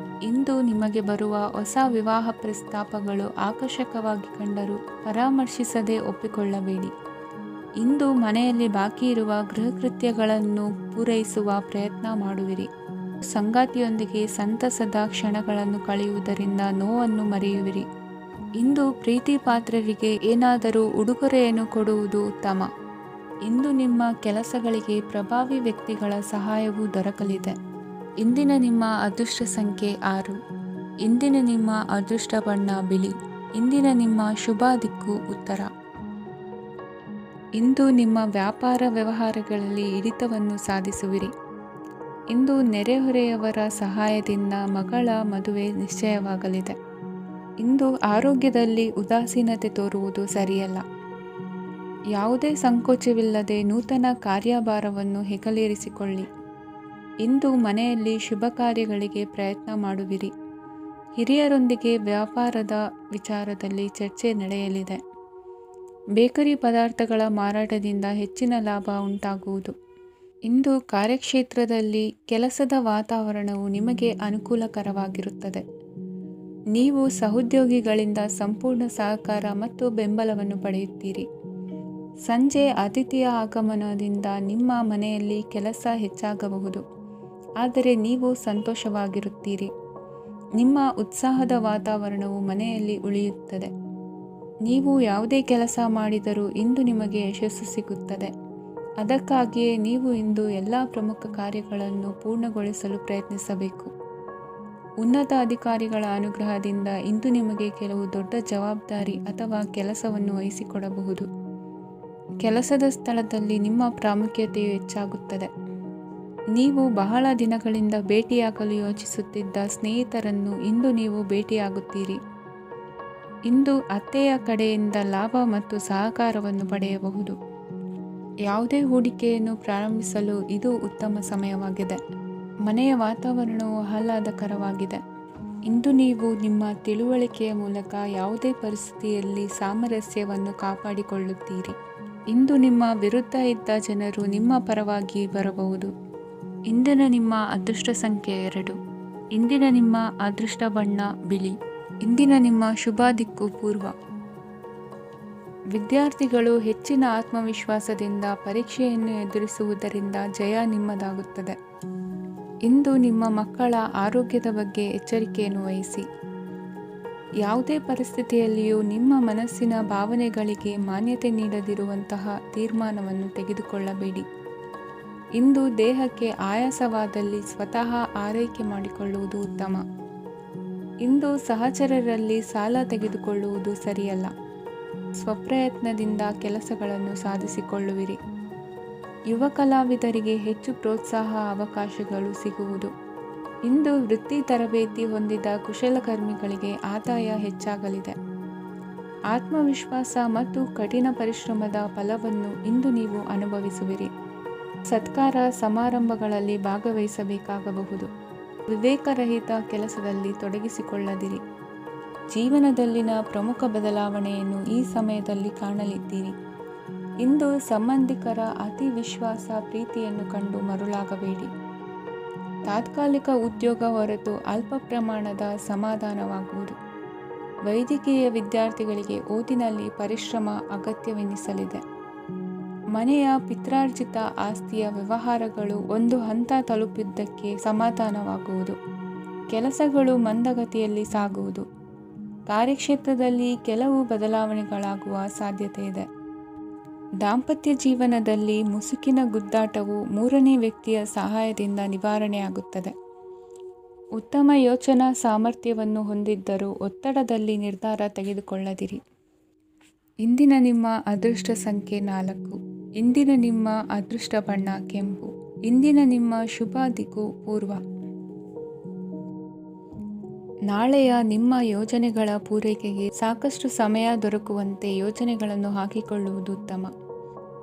ಇಂದು ನಿಮಗೆ ಬರುವ ಹೊಸ ವಿವಾಹ ಪ್ರಸ್ತಾಪಗಳು ಆಕರ್ಷಕವಾಗಿ ಕಂಡರೂ ಪರಾಮರ್ಶಿಸದೆ ಒಪ್ಪಿಕೊಳ್ಳಬೇಡಿ. ಇಂದು ಮನೆಯಲ್ಲಿ ಬಾಕಿ ಇರುವ ಗೃಹಕೃತ್ಯಗಳನ್ನು ಪೂರೈಸುವ ಪ್ರಯತ್ನ ಮಾಡುವಿರಿ. ಸಂಗಾತಿಯೊಂದಿಗೆ ಸಂತಸದ ಕ್ಷಣಗಳನ್ನು ಕಳೆಯುವುದರಿಂದ ನೋವನ್ನು ಮರೆಯುವಿರಿ. ಇಂದು ಪ್ರೀತಿ ಪಾತ್ರರಿಗೆ ಏನಾದರೂ ಉಡುಗೊರೆಯನ್ನು ಕೊಡುವುದು ಉತ್ತಮ. ಇಂದು ನಿಮ್ಮ ಕೆಲಸಗಳಿಗೆ ಪ್ರಭಾವಿ ವ್ಯಕ್ತಿಗಳ ಸಹಾಯವು ದೊರಕಲಿದೆ. ಇಂದಿನ ನಿಮ್ಮ ಅದೃಷ್ಟ ಸಂಖ್ಯೆ 6. ಇಂದಿನ ನಿಮ್ಮ ಅದೃಷ್ಟ ಬಣ್ಣ ಬಿಳಿ. ಇಂದಿನ ನಿಮ್ಮ ಶುಭ ದಿಕ್ಕು ಉತ್ತರ. ಇಂದು ನಿಮ್ಮ ವ್ಯಾಪಾರ ವ್ಯವಹಾರಗಳಲ್ಲಿ ಹಿಡಿತವನ್ನು ಸಾಧಿಸುವಿರಿ. ಇಂದು ನೆರೆಹೊರೆಯವರ ಸಹಾಯದಿಂದ ಮಗಳ ಮದುವೆ ನಿಶ್ಚಯವಾಗಲಿದೆ. ಇಂದು ಆರೋಗ್ಯದಲ್ಲಿ ಉದಾಸೀನತೆ ತೋರುವುದು ಸರಿಯಲ್ಲ. ಯಾವುದೇ ಸಂಕೋಚವಿಲ್ಲದೆ ನೂತನ ಕಾರ್ಯಭಾರವನ್ನು ಹೆಗಲೇರಿಸಿಕೊಳ್ಳಿ. ಇಂದು ಮನೆಯಲ್ಲಿ ಶುಭ ಕಾರ್ಯಗಳಿಗೆ ಪ್ರಯತ್ನ ಮಾಡುವಿರಿ. ಹಿರಿಯರೊಂದಿಗೆ ವ್ಯಾಪಾರದ ವಿಚಾರದಲ್ಲಿ ಚರ್ಚೆ ನಡೆಯಲಿದೆ. ಬೇಕರಿ ಪದಾರ್ಥಗಳ ಮಾರಾಟದಿಂದ ಹೆಚ್ಚಿನ ಲಾಭ ಉಂಟಾಗುವುದು. ಇಂದು ಕಾರ್ಯಕ್ಷೇತ್ರದಲ್ಲಿ ಕೆಲಸದ ವಾತಾವರಣವು ನಿಮಗೆ ಅನುಕೂಲಕರವಾಗಿರುತ್ತದೆ. ನೀವು ಸಹೋದ್ಯೋಗಿಗಳಿಂದ ಸಂಪೂರ್ಣ ಸಹಕಾರ ಮತ್ತು ಬೆಂಬಲವನ್ನು ಪಡೆಯುತ್ತೀರಿ. ಸಂಜೆ ಅತಿಥಿಯ ಆಗಮನದಿಂದ ನಿಮ್ಮ ಮನೆಯಲ್ಲಿ ಕೆಲಸ ಹೆಚ್ಚಾಗಬಹುದು, ಆದರೆ ನೀವು ಸಂತೋಷವಾಗಿರುತ್ತೀರಿ. ನಿಮ್ಮ ಉತ್ಸಾಹದ ವಾತಾವರಣವು ಮನೆಯಲ್ಲಿ ಉಳಿಯುತ್ತದೆ. ನೀವು ಯಾವುದೇ ಕೆಲಸ ಮಾಡಿದರೂ ಇಂದು ನಿಮಗೆ ಯಶಸ್ಸು ಸಿಗುತ್ತದೆ. ಅದಕ್ಕಾಗಿಯೇ ನೀವು ಇಂದು ಎಲ್ಲ ಪ್ರಮುಖ ಕಾರ್ಯಗಳನ್ನು ಪೂರ್ಣಗೊಳಿಸಲು ಪ್ರಯತ್ನಿಸಬೇಕು. ಉನ್ನತ ಅಧಿಕಾರಿಗಳ ಅನುಗ್ರಹದಿಂದ ಇಂದು ನಿಮಗೆ ಕೆಲವು ದೊಡ್ಡ ಜವಾಬ್ದಾರಿ ಅಥವಾ ಕೆಲಸವನ್ನು ವಹಿಸಿಕೊಡಬಹುದು. ಕೆಲಸದ ಸ್ಥಳದಲ್ಲಿ ನಿಮ್ಮ ಪ್ರಾಮುಖ್ಯತೆಯು ಹೆಚ್ಚಾಗುತ್ತದೆ. ನೀವು ಬಹಳ ದಿನಗಳಿಂದ ಭೇಟಿಯಾಗಲು ಯೋಚಿಸುತ್ತಿದ್ದ ಸ್ನೇಹಿತರನ್ನು ಇಂದು ನೀವು ಭೇಟಿಯಾಗುತ್ತೀರಿ. ಇಂದು ಅತ್ತೆಯ ಕಡೆಯಿಂದ ಲಾಭ ಮತ್ತು ಸಹಕಾರವನ್ನು ಪಡೆಯಬಹುದು. ಯಾವುದೇ ಹೂಡಿಕೆಯನ್ನು ಪ್ರಾರಂಭಿಸಲು ಇದು ಉತ್ತಮ ಸಮಯವಾಗಿದೆ. ಮನೆಯ ವಾತಾವರಣವು ಆಹ್ಲಾದಕರವಾಗಿದೆ. ಇಂದು ನೀವು ನಿಮ್ಮ ತಿಳುವಳಿಕೆಯ ಮೂಲಕ ಯಾವುದೇ ಪರಿಸ್ಥಿತಿಯಲ್ಲಿ ಸಾಮರಸ್ಯವನ್ನು ಕಾಪಾಡಿಕೊಳ್ಳುತ್ತೀರಿ. ಇಂದು ನಿಮ್ಮ ವಿರುದ್ಧ ಇದ್ದ ಜನರು ನಿಮ್ಮ ಪರವಾಗಿ ಬರಬಹುದು. ಇಂದಿನ ನಿಮ್ಮ ಅದೃಷ್ಟ ಸಂಖ್ಯೆ 2. ಇಂದಿನ ನಿಮ್ಮ ಅದೃಷ್ಟ ಬಣ್ಣ ಬಿಳಿ. ಇಂದಿನ ನಿಮ್ಮ ಶುಭ ದಿಕ್ಕು ಪೂರ್ವ. ವಿದ್ಯಾರ್ಥಿಗಳು ಹೆಚ್ಚಿನ ಆತ್ಮವಿಶ್ವಾಸದಿಂದ ಪರೀಕ್ಷೆಯನ್ನು ಎದುರಿಸುವುದರಿಂದ ಜಯ ನಿಮ್ಮದಾಗುತ್ತದೆ. ಇಂದು ನಿಮ್ಮ ಮಕ್ಕಳ ಆರೋಗ್ಯದ ಬಗ್ಗೆ ಎಚ್ಚರಿಕೆಯನ್ನು ವಹಿಸಿ. ಯಾವುದೇ ಪರಿಸ್ಥಿತಿಯಲ್ಲಿಯೂ ನಿಮ್ಮ ಮನಸ್ಸಿನ ಭಾವನೆಗಳಿಗೆ ಮಾನ್ಯತೆ ನೀಡದಿರುವಂತಹ ತೀರ್ಮಾನವನ್ನು ತೆಗೆದುಕೊಳ್ಳಬೇಡಿ. ಇಂದು ದೇಹಕ್ಕೆ ಆಯಾಸವಾದಲ್ಲಿ ಸ್ವತಃ ಆರೈಕೆ ಮಾಡಿಕೊಳ್ಳುವುದು ಉತ್ತಮ. ಇಂದು ಸಹಚರರಲ್ಲಿ ಸಾಲ ತೆಗೆದುಕೊಳ್ಳುವುದು ಸರಿಯಲ್ಲ. ಸ್ವಪ್ರಯತ್ನದಿಂದ ಕೆಲಸಗಳನ್ನು ಸಾಧಿಸಿಕೊಳ್ಳುವಿರಿ. ಯುವ ಕಲಾವಿದರಿಗೆ ಹೆಚ್ಚು ಪ್ರೋತ್ಸಾಹ ಅವಕಾಶಗಳು ಸಿಗುವುದು. ಇಂದು ವೃತ್ತಿ ತರಬೇತಿ ಹೊಂದಿದ ಕುಶಲಕರ್ಮಿಗಳಿಗೆ ಆದಾಯ ಹೆಚ್ಚಾಗಲಿದೆ. ಆತ್ಮವಿಶ್ವಾಸ ಮತ್ತು ಕಠಿಣ ಪರಿಶ್ರಮದ ಫಲವನ್ನು ಇಂದು ನೀವು ಅನುಭವಿಸುವಿರಿ. ಸತ್ಕಾರ ಸಮಾರಂಭಗಳಲ್ಲಿ ಭಾಗವಹಿಸಬೇಕಾಗಬಹುದು. ವಿವೇಕರಹಿತ ಕೆಲಸದಲ್ಲಿ ತೊಡಗಿಸಿಕೊಳ್ಳದಿರಿ. ಜೀವನದಲ್ಲಿನ ಪ್ರಮುಖ ಬದಲಾವಣೆಯನ್ನು ಈ ಸಮಯದಲ್ಲಿ ಕಾಣಲಿದ್ದೀರಿ. ಇಂದು ಸಂಬಂಧಿಕರ ಅತಿ ವಿಶ್ವಾಸ ಪ್ರೀತಿಯನ್ನು ಕಂಡು ಮರುಳಾಗಬೇಡಿ. ತಾತ್ಕಾಲಿಕ ಉದ್ಯೋಗ ಹೊರತು ಅಲ್ಪ ಪ್ರಮಾಣದ ಸಮಾಧಾನವಾಗುವುದು. ವೈದ್ಯಕೀಯ ವಿದ್ಯಾರ್ಥಿಗಳಿಗೆ ಓದಿನಲ್ಲಿ ಪರಿಶ್ರಮ ಅಗತ್ಯವೆನಿಸಲಿದೆ. ಮನೆಯ ಪಿತ್ರಾರ್ಜಿತ ಆಸ್ತಿಯ ವ್ಯವಹಾರಗಳು ಒಂದು ಹಂತ ತಲುಪಿದ್ದಕ್ಕೆ ಸಮಾಧಾನವಾಗುವುದು. ಕೆಲಸಗಳು ಮಂದಗತಿಯಲ್ಲಿ ಸಾಗುವುದು. ಕಾರ್ಯಕ್ಷೇತ್ರದಲ್ಲಿ ಕೆಲವು ಬದಲಾವಣೆಗಳಾಗುವ ಸಾಧ್ಯತೆ ಇದೆ. ದಾಂಪತ್ಯ ಜೀವನದಲ್ಲಿ ಮುಸುಕಿನ ಗುದ್ದಾಟವು ಮೂರನೇ ವ್ಯಕ್ತಿಯ ಸಹಾಯದಿಂದ ನಿವಾರಣೆಯಾಗುತ್ತದೆ. ಉತ್ತಮ ಯೋಚನಾ ಸಾಮರ್ಥ್ಯವನ್ನು ಹೊಂದಿದ್ದರೂ ಒತ್ತಡದಲ್ಲಿ ನಿರ್ಧಾರ ತೆಗೆದುಕೊಳ್ಳದಿರಿ. ಇಂದಿನ ನಿಮ್ಮ ಅದೃಷ್ಟ ಸಂಖ್ಯೆ 4. ಇಂದಿನ ನಿಮ್ಮ ಅದೃಷ್ಟ ಬಣ್ಣ ಕೆಂಪು. ಇಂದಿನ ನಿಮ್ಮ ಶುಭ ದಿಕ್ಕು ಪೂರ್ವ. ನಾಳೆಯ ನಿಮ್ಮ ಯೋಜನೆಗಳ ಪೂರೈಕೆಗೆ ಸಾಕಷ್ಟು ಸಮಯ ದೊರಕುವಂತೆ ಯೋಜನೆಗಳನ್ನು ಹಾಕಿಕೊಳ್ಳುವುದು ಉತ್ತಮ.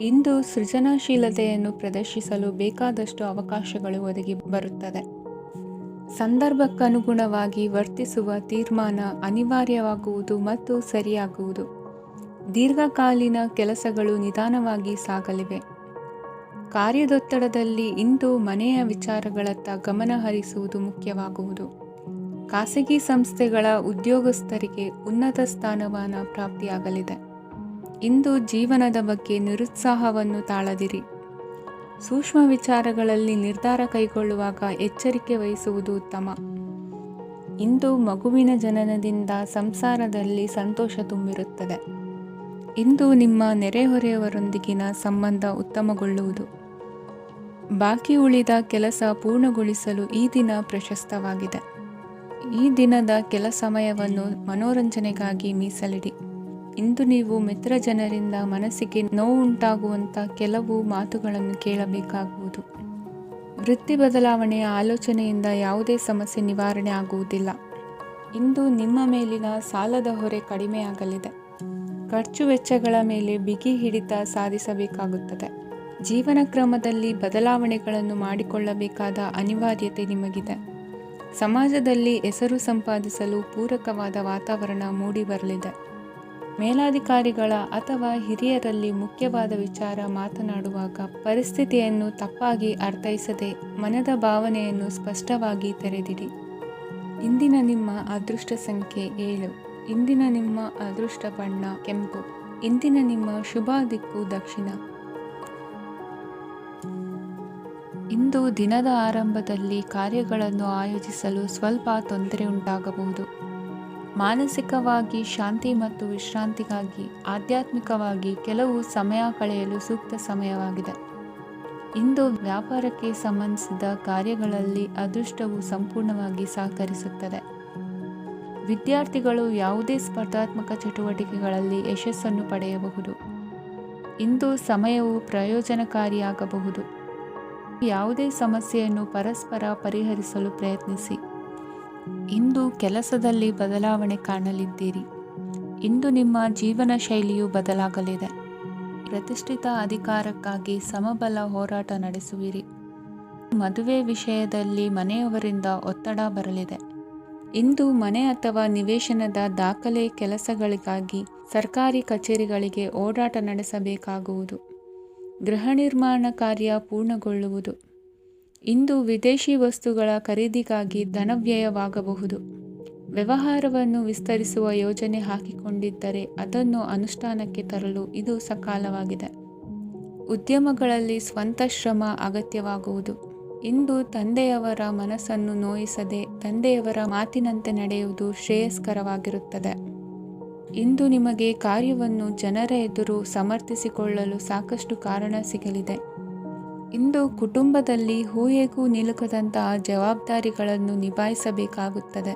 ಇಂದು ಸೃಜನಶೀಲತೆಯನ್ನು ಪ್ರದರ್ಶಿಸಲು ಬೇಕಾದಷ್ಟು ಅವಕಾಶಗಳು ಒದಗಿ ಬರುತ್ತದೆ. ಸಂದರ್ಭಕ್ಕನುಗುಣವಾಗಿ ವರ್ತಿಸುವ ತೀರ್ಮಾನ ಅನಿವಾರ್ಯವಾಗುವುದು ಮತ್ತು ಸರಿಯಾಗುವುದು. ದೀರ್ಘಕಾಲೀನ ಕೆಲಸಗಳು ನಿಧಾನವಾಗಿ ಸಾಗಲಿವೆ. ಕಾರ್ಯದೊತ್ತಡದಲ್ಲಿ ಇಂದು ಮನೆಯ ವಿಚಾರಗಳತ್ತ ಗಮನ ಹರಿಸುವುದು ಮುಖ್ಯವಾಗುವುದು. ಖಾಸಗಿ ಸಂಸ್ಥೆಗಳ ಉದ್ಯೋಗಸ್ಥರಿಗೆ ಉನ್ನತ ಸ್ಥಾನಮಾನ ಪ್ರಾಪ್ತಿಯಾಗಲಿದೆ. ಇಂದು ಜೀವನದ ಬಗ್ಗೆ ನಿರುತ್ಸಾಹವನ್ನು ತಾಳದಿರಿ. ಸೂಕ್ಷ್ಮ ವಿಚಾರಗಳಲ್ಲಿ ನಿರ್ಧಾರ ಕೈಗೊಳ್ಳುವಾಗ ಎಚ್ಚರಿಕೆ ವಹಿಸುವುದು ಉತ್ತಮ. ಇಂದು ಮಗುವಿನ ಜನನದಿಂದ ಸಂಸಾರದಲ್ಲಿ ಸಂತೋಷ ತುಂಬಿರುತ್ತದೆ. ಇಂದು ನಿಮ್ಮ ನೆರೆಹೊರೆಯವರೊಂದಿಗಿನ ಸಂಬಂಧ ಉತ್ತಮಗೊಳ್ಳುವುದು. ಬಾಕಿ ಉಳಿದ ಕೆಲಸ ಪೂರ್ಣಗೊಳಿಸಲು ಈ ದಿನ ಪ್ರಶಸ್ತವಾಗಿದೆ. ಈ ದಿನದ ಕೆಲ ಸಮಯವನ್ನು ಮನೋರಂಜನೆಗಾಗಿ ಮೀಸಲಿಡಿ. ಇಂದು ನೀವು ಮಿತ್ರ ಜನರಿಂದ ಮನಸ್ಸಿಗೆ ನೋವುಂಟಾಗುವಂಥ ಕೆಲವು ಮಾತುಗಳನ್ನು ಕೇಳಬೇಕಾಗುವುದು. ವೃತ್ತಿ ಬದಲಾವಣೆಯ ಆಲೋಚನೆಯಿಂದ ಯಾವುದೇ ಸಮಸ್ಯೆ ನಿವಾರಣೆ ಆಗುವುದಿಲ್ಲ. ಇಂದು ನಿಮ್ಮ ಮೇಲಿನ ಸಾಲದ ಹೊರೆ ಕಡಿಮೆಯಾಗಲಿದೆ. ಖರ್ಚು ವೆಚ್ಚಗಳ ಮೇಲೆ ಬಿಗಿ ಹಿಡಿತ ಸಾಧಿಸಬೇಕಾಗುತ್ತದೆ. ಜೀವನ ಕ್ರಮದಲ್ಲಿ ಬದಲಾವಣೆಗಳನ್ನು ಮಾಡಿಕೊಳ್ಳಬೇಕಾದ ಅನಿವಾರ್ಯತೆ ನಿಮಗಿದೆ. ಸಮಾಜದಲ್ಲಿ ಹೆಸರು ಸಂಪಾದಿಸಲು ಪೂರಕವಾದ ವಾತಾವರಣ ಮೂಡಿಬರಲಿದೆ. ಮೇಲಾಧಿಕಾರಿಗಳ ಅಥವಾ ಹಿರಿಯರಲ್ಲಿ ಮುಖ್ಯವಾದ ವಿಚಾರ ಮಾತನಾಡುವಾಗ ಪರಿಸ್ಥಿತಿಯನ್ನು ತಪ್ಪಾಗಿ ಅರ್ಥೈಸದೆ ಮನದ ಭಾವನೆಯನ್ನು ಸ್ಪಷ್ಟವಾಗಿ ತೆರೆದಿಡಿ. ಇಂದಿನ ನಿಮ್ಮ ಅದೃಷ್ಟ ಸಂಖ್ಯೆ 7. ಇಂದಿನ ನಿಮ್ಮ ಅದೃಷ್ಟ ಬಣ್ಣ ಕೆಂಪು. ಇಂದಿನ ನಿಮ್ಮ ಶುಭ ದಿಕ್ಕು ದಕ್ಷಿಣ. ಇಂದು ದಿನದ ಆರಂಭದಲ್ಲಿ ಕಾರ್ಯಗಳನ್ನು ಆಯೋಜಿಸಲು ಸ್ವಲ್ಪ ತೊಂದರೆ ಉಂಟಾಗಬಹುದು. ಮಾನಸಿಕವಾಗಿ ಶಾಂತಿ ಮತ್ತು ವಿಶ್ರಾಂತಿಗಾಗಿ ಆಧ್ಯಾತ್ಮಿಕವಾಗಿ ಕೆಲವು ಸಮಯ ಕಳೆಯಲು ಸೂಕ್ತ ಸಮಯವಾಗಿದೆ. ಇಂದು ವ್ಯಾಪಾರಕ್ಕೆ ಸಂಬಂಧಿಸಿದ ಕಾರ್ಯಗಳಲ್ಲಿ ಅದೃಷ್ಟವು ಸಂಪೂರ್ಣವಾಗಿ ಸಹಕರಿಸುತ್ತದೆ. ವಿದ್ಯಾರ್ಥಿಗಳು ಯಾವುದೇ ಸ್ಪರ್ಧಾತ್ಮಕ ಚಟುವಟಿಕೆಗಳಲ್ಲಿ ಯಶಸ್ಸನ್ನು ಪಡೆಯಬಹುದು. ಇಂದು ಸಮಯವು ಪ್ರಯೋಜನಕಾರಿಯಾಗಬಹುದು. ಯಾವುದೇ ಸಮಸ್ಯೆಯನ್ನು ಪರಸ್ಪರ ಪರಿಹರಿಸಲು ಪ್ರಯತ್ನಿಸಿ. ಇಂದು ಕೆಲಸದಲ್ಲಿ ಬದಲಾವಣೆ ಕಾಣಲಿದ್ದೀರಿ. ಇಂದು ನಿಮ್ಮ ಜೀವನ ಶೈಲಿಯು ಬದಲಾಗಲಿದೆ. ಪ್ರತಿಷ್ಠಿತ ಅಧಿಕಾರಕ್ಕಾಗಿ ಸಮಬಲ ಹೋರಾಟ ನಡೆಸುವಿರಿ. ಮದುವೆ ವಿಷಯದಲ್ಲಿ ಮನೆಯವರಿಂದ ಒತ್ತಡ ಬರಲಿದೆ. ಇಂದು ಮನೆ ಅಥವಾ ನಿವೇಶನದ ದಾಖಲೆ ಕೆಲಸಗಳಿಗಾಗಿ ಸರ್ಕಾರಿ ಕಚೇರಿಗಳಿಗೆ ಓಡಾಟ ನಡೆಸಬೇಕಾಗುವುದು. ಗೃಹ ನಿರ್ಮಾಣ ಕಾರ್ಯ ಪೂರ್ಣಗೊಳ್ಳುವುದು. ಇಂದು ವಿದೇಶಿ ವಸ್ತುಗಳ ಖರೀದಿಗಾಗಿ ಧನವ್ಯಯವಾಗಬಹುದು. ವ್ಯವಹಾರವನ್ನು ವಿಸ್ತರಿಸುವ ಯೋಜನೆ ಹಾಕಿಕೊಂಡಿದ್ದರೆ ಅದನ್ನು ಅನುಷ್ಠಾನಕ್ಕೆ ತರಲು ಇದು ಸಕಾಲವಾಗಿದೆ. ಉದ್ಯಮಗಳಲ್ಲಿ ಸ್ವಂತ ಶ್ರಮ ಅಗತ್ಯವಾಗುವುದು. ಇಂದು ತಂದೆಯವರ ಮನಸ್ಸನ್ನು ನೋಯಿಸದೆ ತಂದೆಯವರ ಮಾತಿನಂತೆ ನಡೆಯುವುದು ಶ್ರೇಯಸ್ಕರವಾಗಿರುತ್ತದೆ. ಇಂದು ನಿಮಗೆ ಕಾರ್ಯವನ್ನು ಜನರ ಎದುರು ಸಮರ್ಥಿಸಿಕೊಳ್ಳಲು ಸಾಕಷ್ಟು ಕಾರಣ ಸಿಗಲಿದೆ. ಇಂದು ಕುಟುಂಬದಲ್ಲಿ ಊಹೆಗೂ ನಿಲುಕದಂತಹ ಜವಾಬ್ದಾರಿಗಳನ್ನು ನಿಭಾಯಿಸಬೇಕಾಗುತ್ತದೆ.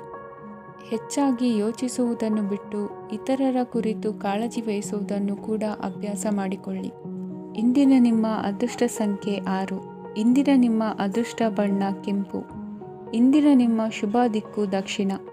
ಹೆಚ್ಚಾಗಿ ಯೋಚಿಸುವುದನ್ನು ಬಿಟ್ಟು ಇತರರ ಕುರಿತು ಕಾಳಜಿ ವಹಿಸುವುದನ್ನು ಕೂಡ ಅಭ್ಯಾಸ ಮಾಡಿಕೊಳ್ಳಿ. ಇಂದಿನ ನಿಮ್ಮ ಅದೃಷ್ಟ ಸಂಖ್ಯೆ 6. ಇಂದಿನ ನಿಮ್ಮ ಅದೃಷ್ಟ ಬಣ್ಣ ಕೆಂಪು. ಇಂದಿನ ನಿಮ್ಮ ಶುಭ ದಿಕ್ಕು ದಕ್ಷಿಣ.